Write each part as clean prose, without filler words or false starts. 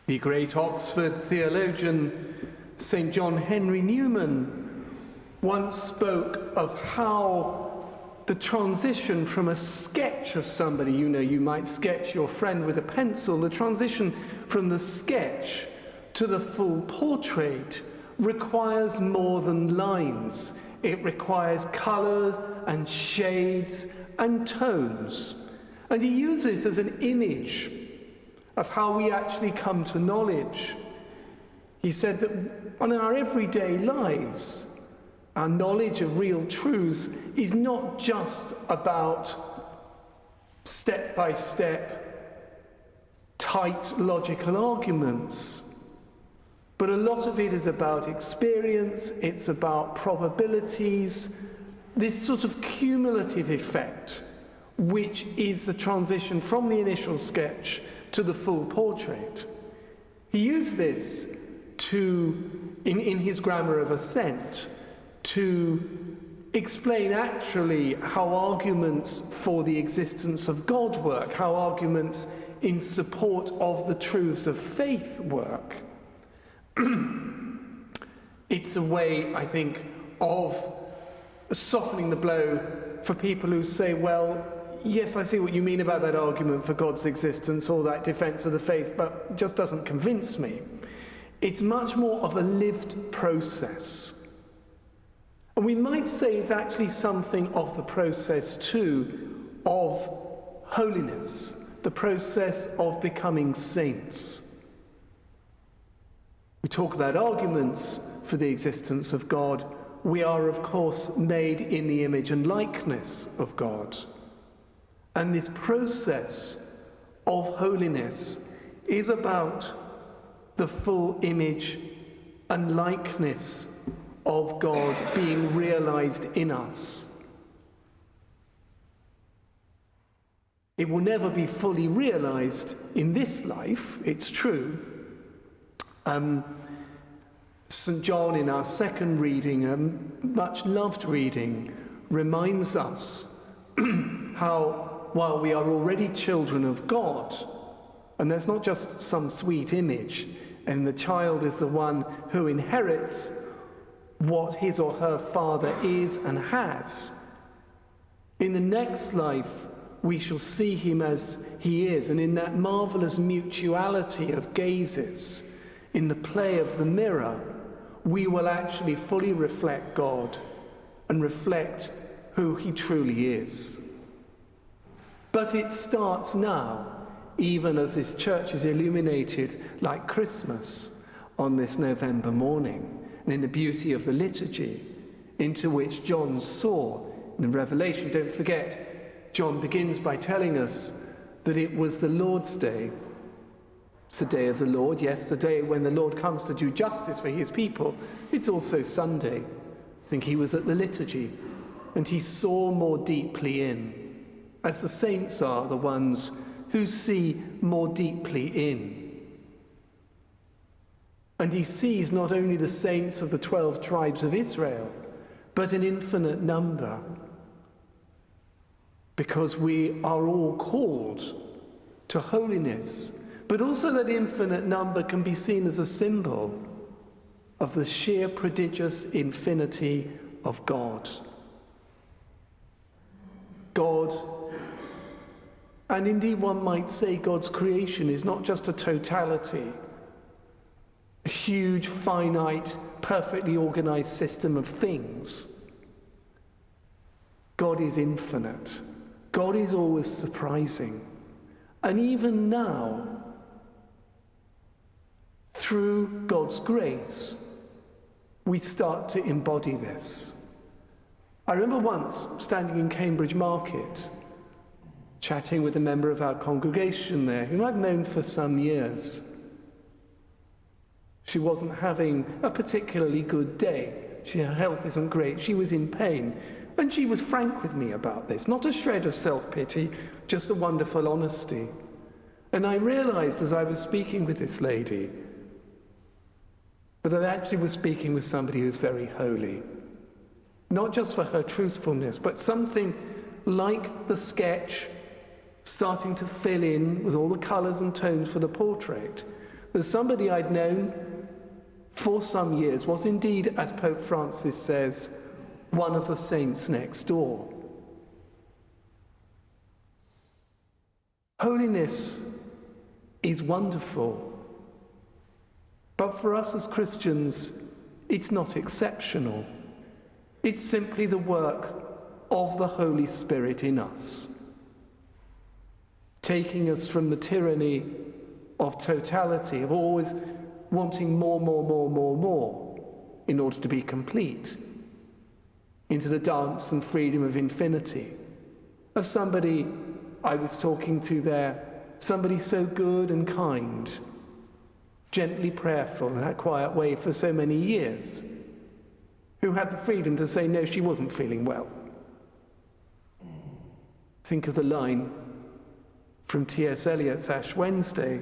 The great Oxford theologian St. John Henry Newman once spoke of how the transition from a sketch of somebody, you might sketch your friend with a pencil, the transition from the sketch to the full portrait requires more than lines. It requires colours and shades and tones. And he used this as an image of how we actually come to knowledge. He said that in our everyday lives, our knowledge of real truths is not just about step-by-step, tight logical arguments, but a lot of it is about experience, it's about probabilities, this sort of cumulative effect, which is the transition from the initial sketch to the full portrait. He used this in his Grammar of Assent, to explain actually how arguments for the existence of God work, how arguments in support of the truths of faith work. It's a way, I think, of softening the blow for people who say, well, yes, I see what you mean about that argument for God's existence or that defense of the faith, but it just doesn't convince me. It's much more of a lived process. And we might say it's actually something of the process, too, of holiness, the process of becoming saints. We talk about arguments for the existence of God. We are, of course, made in the image and likeness of God. And this process of holiness is about the full image and likeness of God being realized in us. It will never be fully realized in this life, it's true. St. John, in our second reading, a much loved reading, reminds us how while we are already children of God, and there's not just some sweet image, and the child is the one who inherits what his or her father is and has. In the next life, we shall see him as he is, and in that marvelous mutuality of gazes, in the play of the mirror, we will actually fully reflect God and reflect who he truly is. But it starts now, even as this church is illuminated like Christmas on this November morning, and in the beauty of the liturgy into which John saw in Revelation. Don't forget, John begins by telling us that it was the Lord's Day. It's the day of the Lord, yes, the day when the Lord comes to do justice for his people. It's also Sunday. I think he was at the liturgy, and he saw more deeply in, as the saints are the ones who see more deeply in. And he sees not only the saints of the 12 tribes of Israel, but an infinite number, because we are all called to holiness. But also that infinite number can be seen as a symbol of the sheer prodigious infinity of God. God, and indeed one might say God's creation, is not just a totality, a huge, finite, perfectly organized system of things. God is infinite. God is always surprising. And even now, through God's grace, we start to embody this. I remember once standing in Cambridge Market, chatting with a member of our congregation there, whom I've known for some years. She wasn't having a particularly good day. Her health isn't great. She was in pain. And she was frank with me about this. Not a shred of self-pity, just a wonderful honesty. And I realized as I was speaking with this lady that I actually was speaking with somebody who's very holy. Not just for her truthfulness, but something like the sketch starting to fill in with all the colors and tones for the portrait. There's somebody I'd known for some years, was indeed, as Pope Francis says, one of the saints next door. Holiness is wonderful, but for us as Christians, it's not exceptional. It's simply the work of the Holy Spirit in us, taking us from the tyranny of totality, of always wanting more in order to be complete, into the dance and freedom of infinity, of somebody I was talking to there, somebody so good and kind, gently prayerful in that quiet way for so many years, who had the freedom to say no, she wasn't feeling well. Think of the line from T.S. Eliot's Ash Wednesday,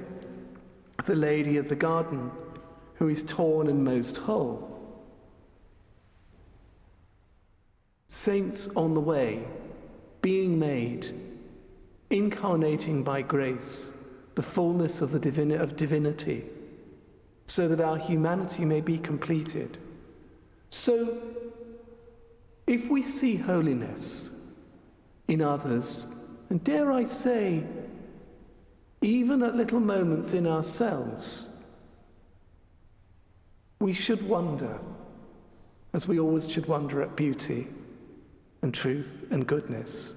the lady of the garden who is torn and most whole. Saints on the way, being made, incarnating by grace the fullness of divinity, so that our humanity may be completed. So, if we see holiness in others, and dare I say, even at little moments in ourselves, we should wonder, as we always should wonder at beauty and truth and goodness.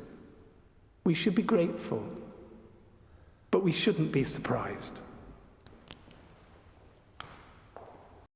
We should be grateful, but we shouldn't be surprised.